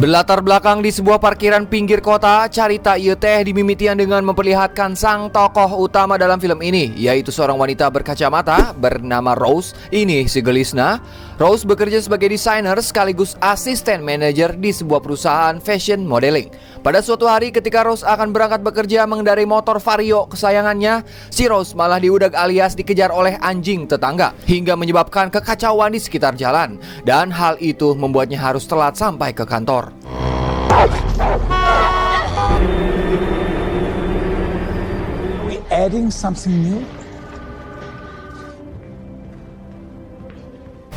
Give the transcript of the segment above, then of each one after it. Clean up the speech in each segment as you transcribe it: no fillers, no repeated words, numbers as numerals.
Berlatar belakang di sebuah parkiran pinggir kota, carita ieu teh dimimitian dengan memperlihatkan sang tokoh utama dalam film ini, yaitu seorang wanita berkacamata bernama Rose. Ini si gelisna. Rose bekerja sebagai desainer sekaligus asisten manajer di sebuah perusahaan fashion modeling. Pada suatu hari ketika Rose akan berangkat bekerja mengendarai motor Vario kesayangannya, si Rose malah diudag alias dikejar oleh anjing tetangga hingga menyebabkan kekacauan di sekitar jalan, dan hal itu membuatnya harus telat sampai ke kantor. Are we adding something new?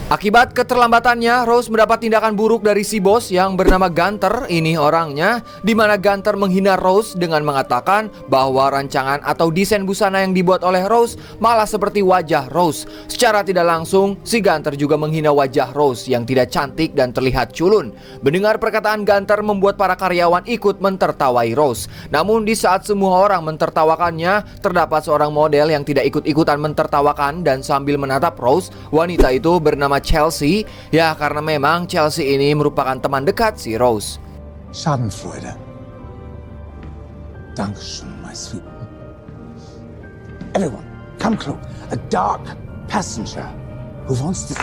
Akibat keterlambatannya, Rose mendapat tindakan buruk dari si bos yang bernama Gunter. Ini orangnya, di mana Gunter menghina Rose dengan mengatakan bahwa rancangan atau desain busana yang dibuat oleh Rose malah seperti wajah Rose. Secara tidak langsung, si Gunter juga menghina wajah Rose yang tidak cantik dan terlihat culun. Mendengar perkataan Gunter membuat para karyawan ikut mentertawai Rose. Namun di saat semua orang mentertawakannya, terdapat seorang model yang tidak ikut-ikutan mentertawakan dan sambil menatap Rose. Wanita itu bernama Chelsea, ya karena memang Chelsea ini merupakan teman dekat si Rose. Schadenfreude. Dankeschön, my sweet. Everyone, come close. A dark passenger who wants to...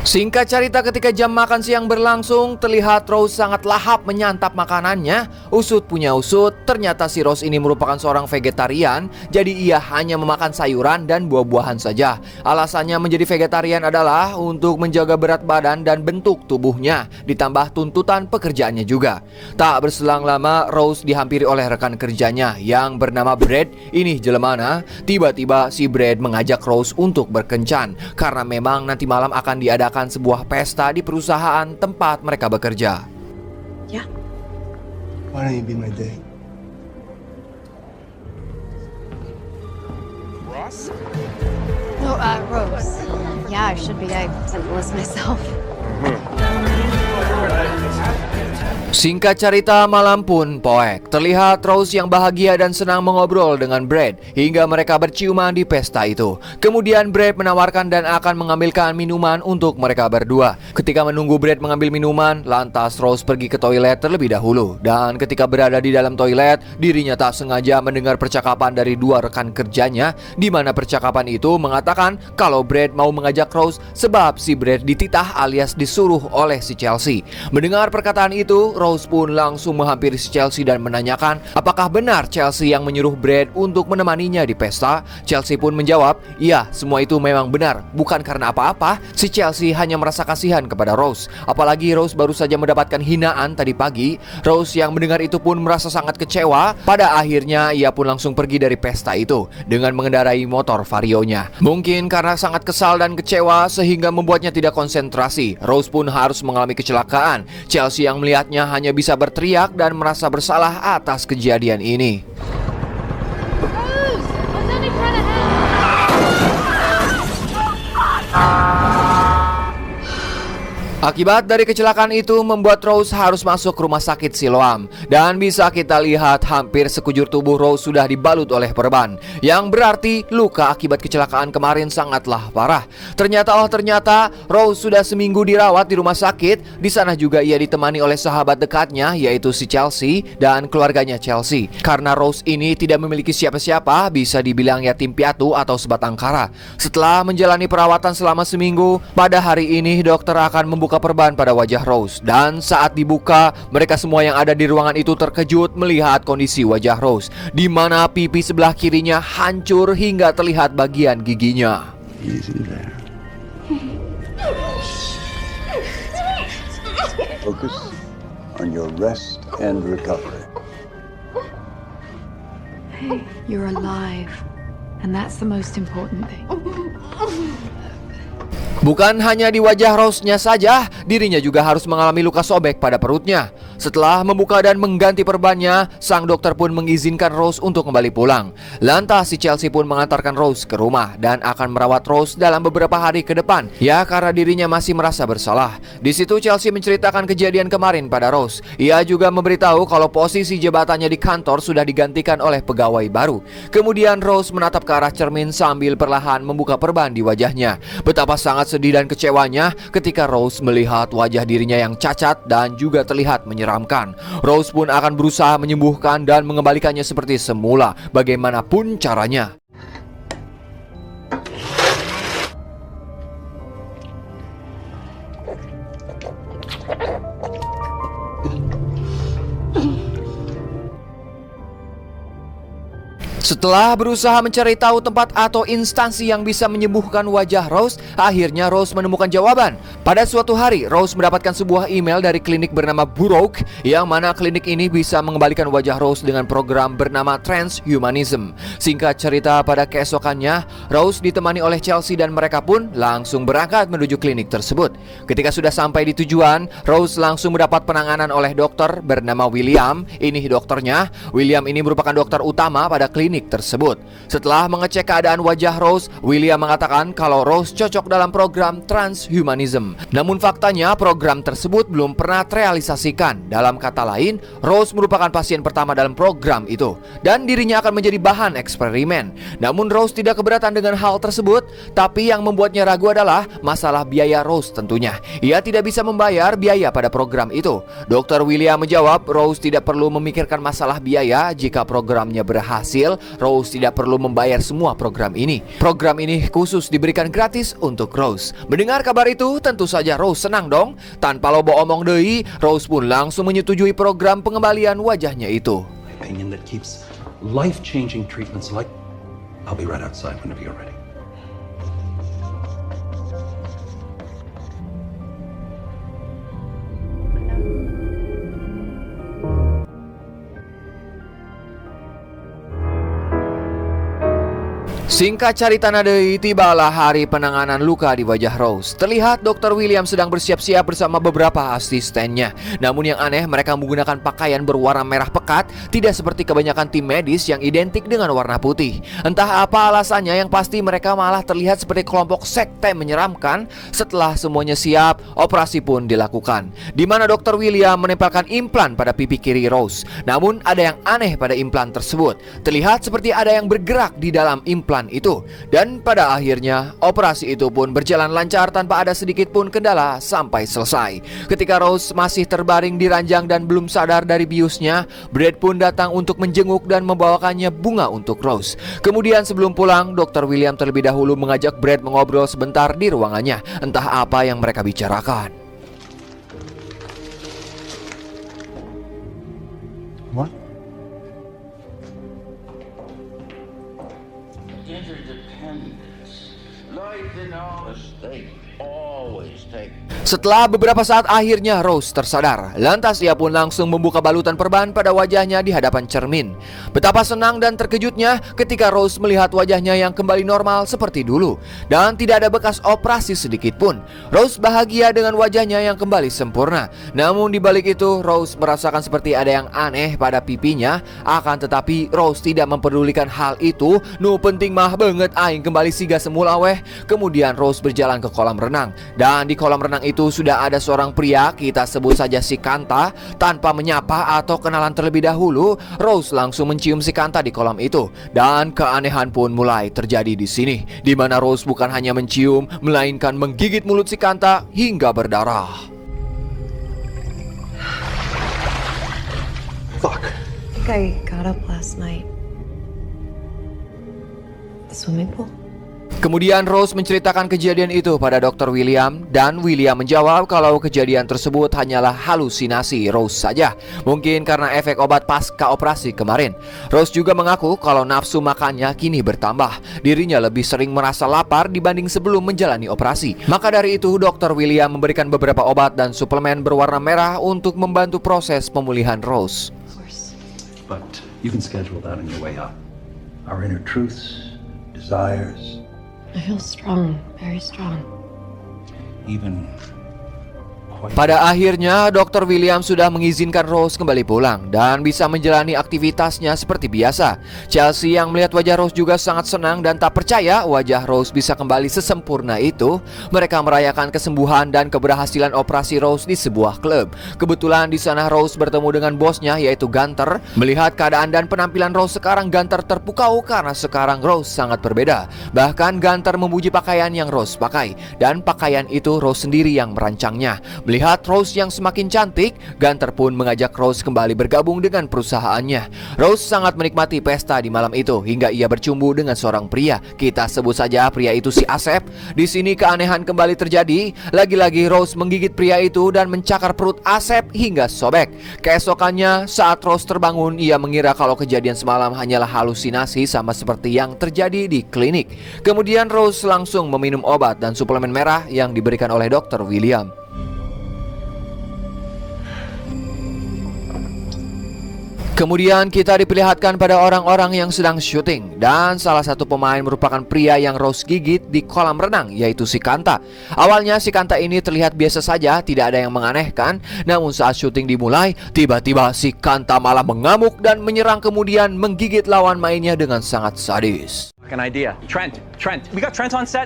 Singkat cerita, ketika jam makan siang berlangsung, terlihat Rose sangat lahap menyantap makanannya. Usut punya usut, ternyata si Rose ini merupakan seorang vegetarian, jadi ia hanya memakan sayuran dan buah-buahan saja. Alasannya menjadi vegetarian adalah untuk menjaga berat badan dan bentuk tubuhnya, ditambah tuntutan pekerjaannya juga. Tak berselang lama, Rose dihampiri oleh rekan kerjanya yang bernama Brad. Ini jelemana, tiba-tiba si Brad mengajak Rose untuk berkencan, karena memang nanti malam akan diadakan sebuah pesta di perusahaan tempat mereka bekerja. Yeah. Why don't you be my date? Ross? No, Rose. Yeah, I should be. I sent the list myself. Singkat cerita, malam pun poek. Terlihat Rose yang bahagia dan senang mengobrol dengan Brad hingga mereka berciuman di pesta itu. Kemudian Brad menawarkan dan akan mengambilkan minuman untuk mereka berdua. Ketika menunggu Brad mengambil minuman, lantas Rose pergi ke toilet terlebih dahulu. Dan ketika berada di dalam toilet, dirinya tak sengaja mendengar percakapan dari dua rekan kerjanya, di mana percakapan itu mengatakan kalau Brad mau mengajak Rose sebab si Brad dititah alias disuruh oleh si Chelsea. Mendengar perkataan itu, Rose pun langsung menghampiri si Chelsea dan menanyakan apakah benar Chelsea yang menyuruh Brad untuk menemaninya di pesta. Chelsea pun menjawab, iya, semua itu memang benar, bukan karena apa-apa. Si Chelsea hanya merasa kasihan kepada Rose. Apalagi Rose baru saja mendapatkan hinaan tadi pagi. Rose yang mendengar itu pun merasa sangat kecewa. Pada akhirnya ia pun langsung pergi dari pesta itu dengan mengendarai motor Varionya. Mungkin karena sangat kesal dan kecewa sehingga membuatnya tidak konsentrasi, Rose pun harus mengalami kecelakaan. Chelsea yang melihatnya hanya bisa berteriak dan merasa bersalah atas kejadian ini. Akibat dari kecelakaan itu membuat Rose harus masuk rumah sakit Siloam. Dan bisa kita lihat hampir sekujur tubuh Rose sudah dibalut oleh perban, yang berarti luka akibat kecelakaan kemarin sangatlah parah. Ternyata Rose sudah seminggu dirawat di rumah sakit. Di sana juga ia ditemani oleh sahabat dekatnya, yaitu si Chelsea dan keluarganya Chelsea. Karena Rose ini tidak memiliki siapa-siapa, bisa dibilang yatim piatu atau sebatang kara. Setelah menjalani perawatan selama seminggu, pada hari ini dokter akan membuka perban pada wajah Rose. Dan saat dibuka, mereka semua yang ada di ruangan itu terkejut melihat kondisi wajah Rose, di mana pipi sebelah kirinya hancur hingga terlihat bagian giginya. Easy there. Focus on your rest and recovery. Hey, you're alive, and that's the most important thing. Bukan hanya di wajah Rose-nya saja, dirinya juga harus mengalami luka sobek pada perutnya. Setelah membuka dan mengganti perbannya, sang dokter pun mengizinkan Rose untuk kembali pulang. Lantas si Chelsea pun mengantarkan Rose ke rumah dan akan merawat Rose dalam beberapa hari ke depan. Ya, karena dirinya masih merasa bersalah. Di situ Chelsea menceritakan kejadian kemarin pada Rose. Ia juga memberitahu kalau posisi jabatannya di kantor sudah digantikan oleh pegawai baru. Kemudian Rose menatap ke arah cermin sambil perlahan membuka perban di wajahnya. Betapa sangat sedih dan kecewanya ketika Rose melihat wajah dirinya yang cacat dan juga terlihat menyeramkan. Rose pun akan berusaha menyembuhkan dan mengembalikannya seperti semula, bagaimanapun caranya. Setelah berusaha mencari tahu tempat atau instansi yang bisa menyembuhkan wajah Rose, akhirnya Rose menemukan jawaban. Pada suatu hari, Rose mendapatkan sebuah email dari klinik bernama Burroughs, yang mana klinik ini bisa mengembalikan wajah Rose dengan program bernama Transhumanism. Singkat cerita, pada keesokannya, Rose ditemani oleh Chelsea dan mereka pun langsung berangkat menuju klinik tersebut. Ketika sudah sampai di tujuan, Rose langsung mendapat penanganan oleh dokter bernama William. Ini dokternya. William ini merupakan dokter utama pada klinik tersebut. Setelah mengecek keadaan wajah Rose, William mengatakan kalau Rose cocok dalam program Transhumanism. Namun faktanya program tersebut belum pernah terrealisasikan. Dalam kata lain, Rose merupakan pasien pertama dalam program itu dan dirinya akan menjadi bahan eksperimen. Namun Rose tidak keberatan dengan hal tersebut, tapi yang membuatnya ragu adalah masalah biaya Rose tentunya. Ia tidak bisa membayar biaya pada program itu. Dr. William menjawab Rose tidak perlu memikirkan masalah biaya jika programnya berhasil. Rose tidak perlu membayar semua program ini. Program ini khusus diberikan gratis untuk Rose. Mendengar kabar itu, tentu saja Rose senang dong. Tanpa lobo omong deui, Rose pun langsung menyetujui program pengembalian wajahnya itu. Opinion that keeps life-changing treatments like. I'll be right outside whenever you're ready. Singkat cerita deui, tibalah hari penanganan luka di wajah Rose. Terlihat Dr. William sedang bersiap-siap bersama beberapa asistennya. Namun yang aneh, mereka menggunakan pakaian berwarna merah pekat, tidak seperti kebanyakan tim medis yang identik dengan warna putih. Entah apa alasannya, yang pasti mereka malah terlihat seperti kelompok sekte menyeramkan. Setelah semuanya siap, operasi pun dilakukan, di mana Dr. William menempelkan implan pada pipi kiri Rose. Namun ada yang aneh pada implan tersebut. Terlihat seperti ada yang bergerak di dalam implan itu. Dan pada akhirnya operasi itu pun berjalan lancar tanpa ada sedikit pun kendala sampai selesai. Ketika Rose masih terbaring di ranjang dan belum sadar dari biusnya, Brad pun datang untuk menjenguk dan membawakannya bunga untuk Rose. Kemudian sebelum pulang, Dr. William terlebih dahulu mengajak Brad mengobrol sebentar di ruangannya. Entah apa yang mereka bicarakan. What? Interdependence. Life in all state always take. Setelah beberapa saat akhirnya Rose tersadar. Lantas ia pun langsung membuka balutan perban pada wajahnya di hadapan cermin. Betapa senang dan terkejutnya ketika Rose melihat wajahnya yang kembali normal seperti dulu dan tidak ada bekas operasi sedikit pun. Rose bahagia dengan wajahnya yang kembali sempurna. Namun di balik itu Rose merasakan seperti ada yang aneh pada pipinya. Akan tetapi Rose tidak mempedulikan hal itu. Nu penting mah banget aing kembali siga semula weh. Kemudian Rose berjalan ke kolam renang. Dan di kolam renang itu sudah ada seorang pria, kita sebut saja si Kanta. Tanpa menyapa atau kenalan terlebih dahulu, Rose langsung mencium si Kanta di kolam itu. Dan keanehan pun mulai terjadi di sini, di mana Rose bukan hanya mencium, melainkan menggigit mulut si Kanta hingga berdarah. I think I got up last night. The swimming pool? Kemudian Rose menceritakan kejadian itu pada Dr. William dan William menjawab kalau kejadian tersebut hanyalah halusinasi Rose saja, mungkin karena efek obat pasca operasi kemarin. Rose juga mengaku kalau nafsu makannya kini bertambah. Dirinya lebih sering merasa lapar dibanding sebelum menjalani operasi. Maka dari itu Dr. William memberikan beberapa obat dan suplemen berwarna merah untuk membantu proses pemulihan Rose. But you can schedule that on your way up. Our inner truths, desires, I feel strong, very strong. Even Pada akhirnya, Dr. William sudah mengizinkan Rose kembali pulang dan bisa menjalani aktivitasnya seperti biasa. Chelsea yang melihat wajah Rose juga sangat senang dan tak percaya wajah Rose bisa kembali sesempurna itu. Mereka merayakan kesembuhan dan keberhasilan operasi Rose di sebuah klub. Kebetulan di sana Rose bertemu dengan bosnya yaitu Gunter. Melihat keadaan dan penampilan Rose sekarang, Gunter terpukau karena sekarang Rose sangat berbeda. Bahkan Gunter memuji pakaian yang Rose pakai, dan pakaian itu Rose sendiri yang merancangnya. Melihat Rose yang semakin cantik, Gunter pun mengajak Rose kembali bergabung dengan perusahaannya. Rose sangat menikmati pesta di malam itu hingga ia bercumbu dengan seorang pria. Kita sebut saja pria itu si Asep. Di sini keanehan kembali terjadi. Lagi-lagi Rose menggigit pria itu dan mencakar perut Asep hingga sobek. Keesokannya saat Rose terbangun, ia mengira kalau kejadian semalam hanyalah halusinasi sama seperti yang terjadi di klinik. Kemudian Rose langsung meminum obat dan suplemen merah yang diberikan oleh Dr. William. Kemudian kita diperlihatkan pada orang-orang yang sedang syuting, dan salah satu pemain merupakan pria yang Rose gigit di kolam renang, yaitu si Kanta. Awalnya si Kanta ini terlihat biasa saja, tidak ada yang menganehkan. Namun saat syuting dimulai, tiba-tiba si Kanta malah mengamuk dan menyerang kemudian menggigit lawan mainnya dengan sangat sadis. An idea. Trent, we got Trent on set.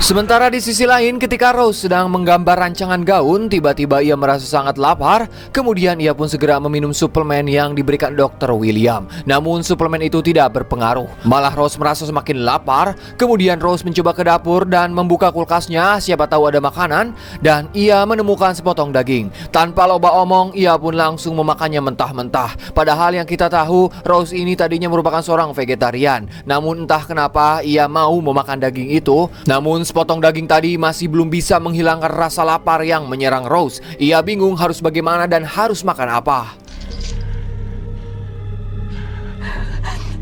Sementara di sisi lain, ketika Rose sedang menggambar rancangan gaun, tiba-tiba ia merasa sangat lapar. Kemudian ia pun segera meminum suplemen yang diberikan Dr. William. Namun suplemen itu tidak berpengaruh. Malah Rose merasa semakin lapar. Kemudian Rose mencoba ke dapur dan membuka kulkasnya, siapa tahu ada makanan. Dan ia menemukan sepotong daging. Tanpa loba omong, ia pun langsung memakannya mentah-mentah. Padahal yang kita tahu, Rose ini tadinya merupakan seorang vegetarian. Namun entah kenapa ia mau memakan daging itu. Namun sepotong daging tadi masih belum bisa menghilangkan rasa lapar yang menyerang Rose. Ia bingung harus bagaimana dan harus makan apa.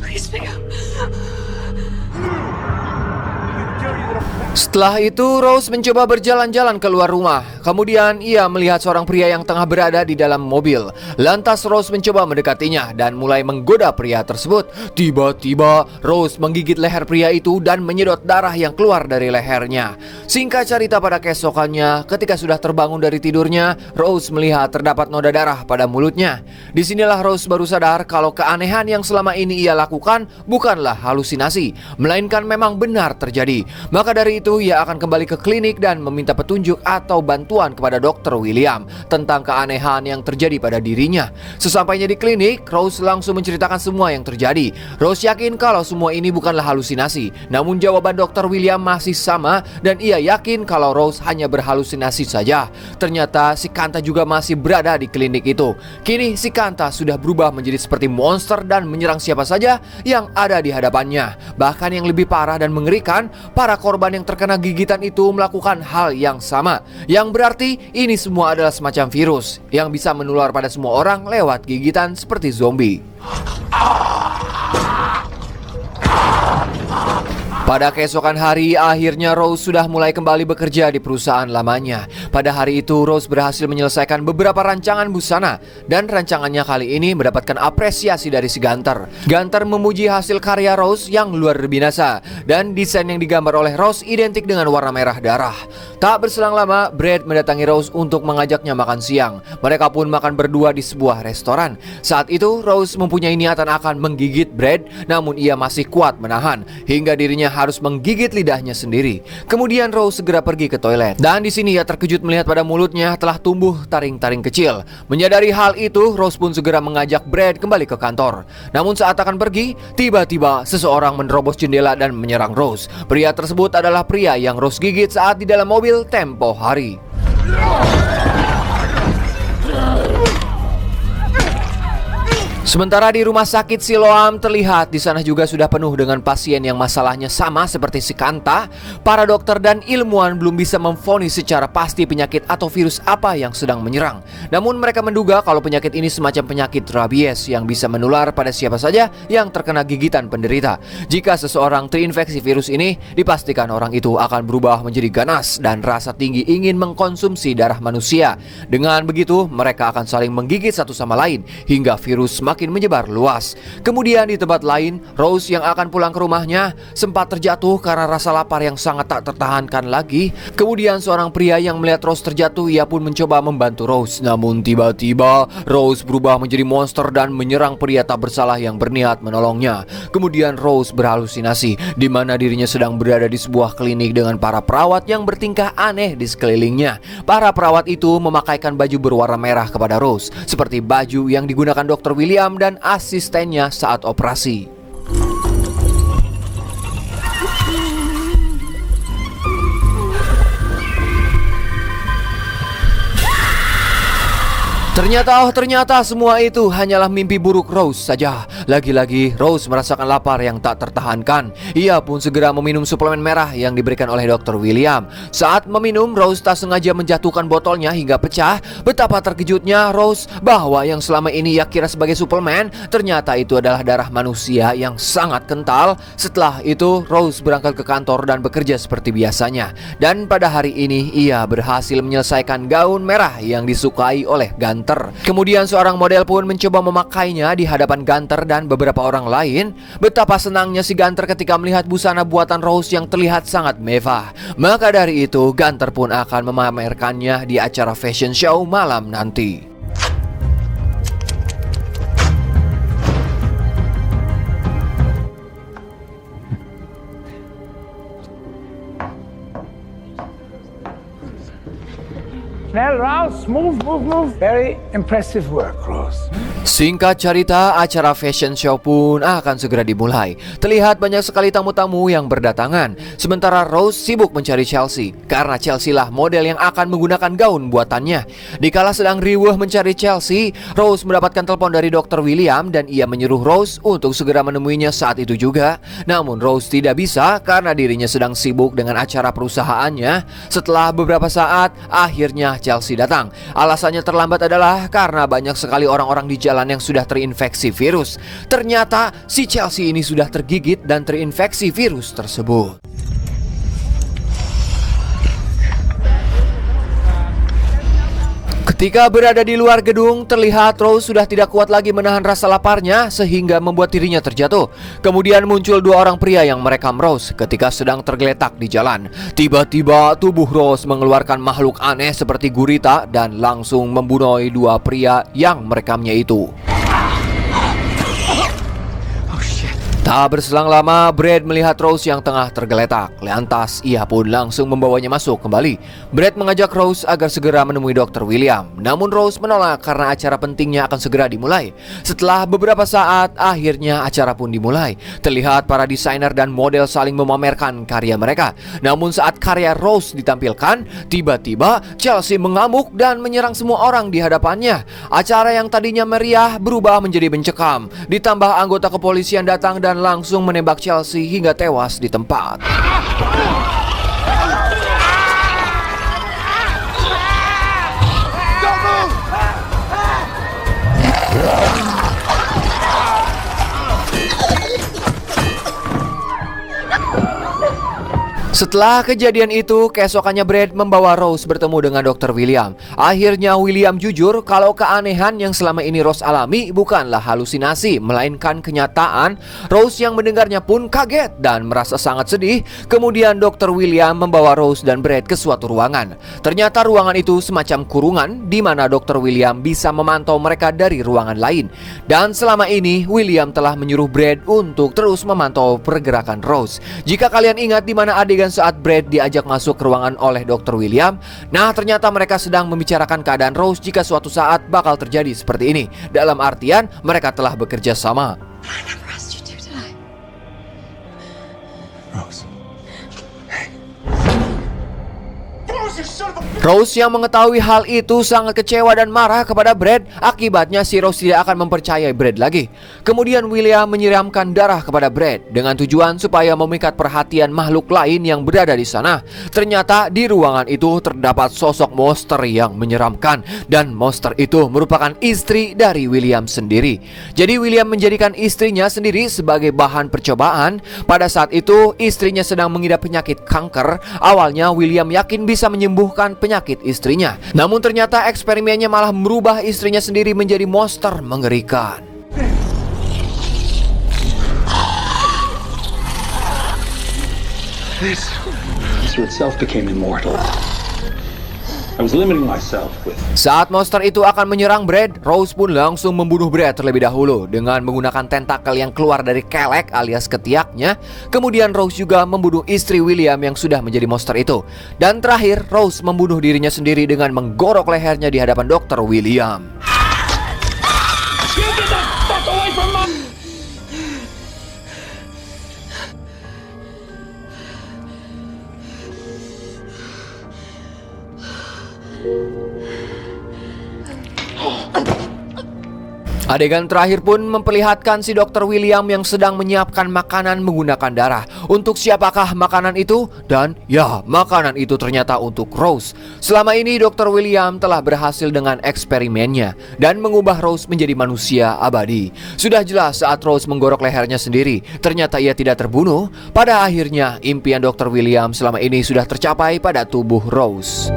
Please pick up. Setelah itu Rose mencoba berjalan-jalan keluar rumah. Kemudian ia melihat seorang pria yang tengah berada di dalam mobil. Lantas Rose mencoba mendekatinya dan mulai menggoda pria tersebut. Tiba-tiba Rose menggigit leher pria itu dan menyedot darah yang keluar dari lehernya. Singkat cerita, pada keesokannya ketika sudah terbangun dari tidurnya, Rose melihat terdapat noda darah pada mulutnya. Disinilah Rose baru sadar kalau keanehan yang selama ini ia lakukan bukanlah halusinasi, melainkan memang benar terjadi. Maka dari itu ia akan kembali ke klinik dan meminta petunjuk atau bantuan kepada Dr. William tentang keanehan yang terjadi pada dirinya. Sesampainya di klinik, Rose langsung menceritakan semua yang terjadi. Rose yakin kalau semua ini bukanlah halusinasi. Namun jawaban Dr. William masih sama dan ia yakin kalau Rose hanya berhalusinasi saja. Ternyata si Kanta juga masih berada di klinik itu. Kini si Kanta sudah berubah menjadi seperti monster dan menyerang siapa saja yang ada di hadapannya. Bahkan yang lebih parah dan mengerikan, para korban yang terkena gigitan itu melakukan hal yang sama. Yang berarti ini semua adalah semacam virus yang bisa menular pada semua orang lewat gigitan seperti zombie. Pada keesokan hari, akhirnya Rose sudah mulai kembali bekerja di perusahaan lamanya. Pada hari itu, Rose berhasil menyelesaikan beberapa rancangan busana. Dan rancangannya kali ini mendapatkan apresiasi dari si Gunter. Gunter memuji hasil karya Rose yang luar binasa. Dan desain yang digambar oleh Rose identik dengan warna merah darah. Tak berselang lama, Brad mendatangi Rose untuk mengajaknya makan siang. Mereka pun makan berdua di sebuah restoran. Saat itu, Rose mempunyai niatan akan menggigit Brad, namun ia masih kuat menahan. Hingga dirinya harus menggigit lidahnya sendiri. Kemudian Rose segera pergi ke toilet. Dan di sini ia terkejut melihat pada mulutnya telah tumbuh taring-taring kecil. Menyadari hal itu, Rose pun segera mengajak Brad kembali ke kantor. Namun saat akan pergi, tiba-tiba seseorang menerobos jendela dan menyerang Rose. Pria tersebut adalah pria yang Rose gigit saat di dalam mobil tempo hari. Sementara di rumah sakit Siloam, terlihat di sana juga sudah penuh dengan pasien yang masalahnya sama seperti si Kanta. Para dokter dan ilmuwan belum bisa memvonis secara pasti penyakit atau virus apa yang sedang menyerang. Namun mereka menduga kalau penyakit ini semacam penyakit rabies yang bisa menular pada siapa saja yang terkena gigitan penderita. Jika seseorang terinfeksi virus ini, dipastikan orang itu akan berubah menjadi ganas dan rasa tinggi ingin mengkonsumsi darah manusia. Dengan begitu, mereka akan saling menggigit satu sama lain hingga virus semakin semakin menyebar luas. Kemudian di tempat lain, Rose yang akan pulang ke rumahnya sempat terjatuh karena rasa lapar yang sangat tak tertahankan lagi. Kemudian seorang pria yang melihat Rose terjatuh, ia pun mencoba membantu Rose. Namun tiba-tiba Rose berubah menjadi monster dan menyerang pria tak bersalah yang berniat menolongnya. Kemudian Rose berhalusinasi di mana dirinya sedang berada di sebuah klinik dengan para perawat yang bertingkah aneh di sekelilingnya. Para perawat itu memakaikan baju berwarna merah kepada Rose, seperti baju yang digunakan Dr. William dan asistennya saat operasi. Ternyata semua itu hanyalah mimpi buruk Rose saja. Lagi-lagi Rose merasakan lapar yang tak tertahankan. Ia pun segera meminum suplemen merah yang diberikan oleh Dr. William. Saat meminum, Rose tak sengaja menjatuhkan botolnya hingga pecah. Betapa terkejutnya Rose bahwa yang selama ini ia kira sebagai suplemen, ternyata itu adalah darah manusia yang sangat kental. Setelah itu Rose berangkat ke kantor dan bekerja seperti biasanya. Dan pada hari ini ia berhasil menyelesaikan gaun merah yang disukai oleh Gunter. Kemudian seorang model pun mencoba memakainya di hadapan Gunter dan beberapa orang lain. Betapa senangnya si Gunter ketika melihat busana buatan Rose yang terlihat sangat mewah. Maka dari itu Gunter pun akan memamerkannya di acara fashion show malam nanti. Well, Rouse, move. Very impressive work, Rose. Singkat cerita, acara fashion show pun akan segera dimulai. Terlihat banyak sekali tamu-tamu yang berdatangan. Sementara Rose sibuk mencari Chelsea, karena Chelsea lah model yang akan menggunakan gaun buatannya. Dikala sedang riweuh mencari Chelsea, Rose mendapatkan telepon dari Dr. William dan ia menyuruh Rose untuk segera menemuinya saat itu juga. Namun Rose tidak bisa karena dirinya sedang sibuk dengan acara perusahaannya. Setelah beberapa saat, akhirnya Chelsea datang. Alasannya terlambat adalah karena banyak sekali orang-orang di jalan yang sudah terinfeksi virus. Ternyata si Chelsea ini sudah tergigit dan terinfeksi virus tersebut. Ketika berada di luar gedung, terlihat Rose sudah tidak kuat lagi menahan rasa laparnya sehingga membuat dirinya terjatuh. Kemudian muncul dua orang pria yang merekam Rose ketika sedang tergeletak di jalan. Tiba-tiba tubuh Rose mengeluarkan makhluk aneh seperti gurita dan langsung membunuh dua pria yang merekamnya itu. Tak berselang lama, Brad melihat Rose yang tengah tergeletak. Lantas, ia pun langsung membawanya masuk kembali. Brad mengajak Rose agar segera menemui Dr. William. Namun Rose menolak karena acara pentingnya akan segera dimulai. Setelah beberapa saat, akhirnya acara pun dimulai. Terlihat para desainer dan model saling memamerkan karya mereka. Namun saat karya Rose ditampilkan, tiba-tiba Chelsea mengamuk dan menyerang semua orang di hadapannya. Acara yang tadinya meriah berubah menjadi mencekam. Ditambah anggota kepolisian datang dan langsung menembak Chelsea hingga tewas di tempat. Setelah kejadian itu, keesokannya Brad membawa Rose bertemu dengan Dr. William. Akhirnya William jujur kalau keanehan yang selama ini Rose alami bukanlah halusinasi, melainkan kenyataan. Rose yang mendengarnya pun kaget dan merasa sangat sedih. Kemudian Dr. William membawa Rose dan Brad ke suatu ruangan. Ternyata ruangan itu semacam kurungan di mana Dr. William bisa memantau mereka dari ruangan lain. Dan selama ini William telah menyuruh Brad untuk terus memantau pergerakan Rose. Jika kalian ingat di mana adegan saat Brad diajak masuk ke ruangan oleh Dr. William, nah ternyata mereka sedang membicarakan keadaan Rose jika suatu saat bakal terjadi seperti ini. Dalam artian mereka telah bekerja sama. Rose. Rose yang mengetahui hal itu sangat kecewa dan marah kepada Brad. Akibatnya si Rose tidak akan mempercayai Brad lagi. Kemudian William menyiramkan darah kepada Brad dengan tujuan supaya memikat perhatian makhluk lain yang berada di sana. Ternyata di ruangan itu terdapat sosok monster yang menyeramkan, dan monster itu merupakan istri dari William sendiri. Jadi William menjadikan istrinya sendiri sebagai bahan percobaan. Pada saat itu istrinya sedang mengidap penyakit kanker. Awalnya William yakin bisa menyembuhkan penyakit istrinya. Namun ternyata eksperimennya malah merubah istrinya sendiri menjadi monster mengerikan. This itself became immortal. I was limiting myself with. Saat monster itu akan menyerang Brad, Rose pun langsung membunuh Brad terlebih dahulu dengan menggunakan tentakel yang keluar dari kelek alias ketiaknya. Kemudian Rose juga membunuh istri William yang sudah menjadi monster itu. Dan terakhir, Rose membunuh dirinya sendiri dengan menggorok lehernya di hadapan Dr. William. Adegan terakhir pun memperlihatkan si Dr. William yang sedang menyiapkan makanan menggunakan darah. Untuk siapakah makanan itu? Dan ya, makanan itu ternyata untuk Rose. Selama ini Dr. William telah berhasil dengan eksperimennya dan mengubah Rose menjadi manusia abadi. Sudah jelas saat Rose menggorok lehernya sendiri, ternyata ia tidak terbunuh. Pada akhirnya, impian Dr. William selama ini sudah tercapai pada tubuh Rose.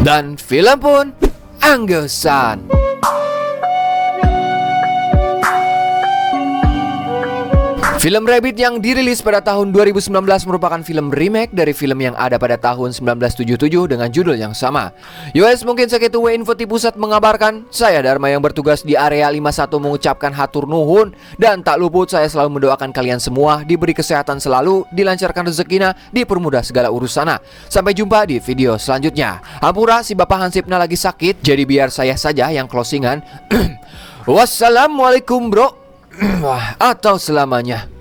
Dan film pun anggesan. Film Rabbit yang dirilis pada tahun 2019 merupakan film remake dari film yang ada pada tahun 1977 dengan judul yang sama. Yowes, mungkin segitu info di pusat mengabarkan. Saya Dharma yang bertugas di area 51 mengucapkan hatur nuhun. Dan tak luput saya selalu mendoakan kalian semua diberi kesehatan selalu, dilancarkan rezekinya, dipermudah segala urusana. Sampai jumpa di video selanjutnya. Hampura si Bapak Hansipna lagi sakit, jadi biar saya saja yang closingan. Wassalamualaikum bro. Atau selamanya.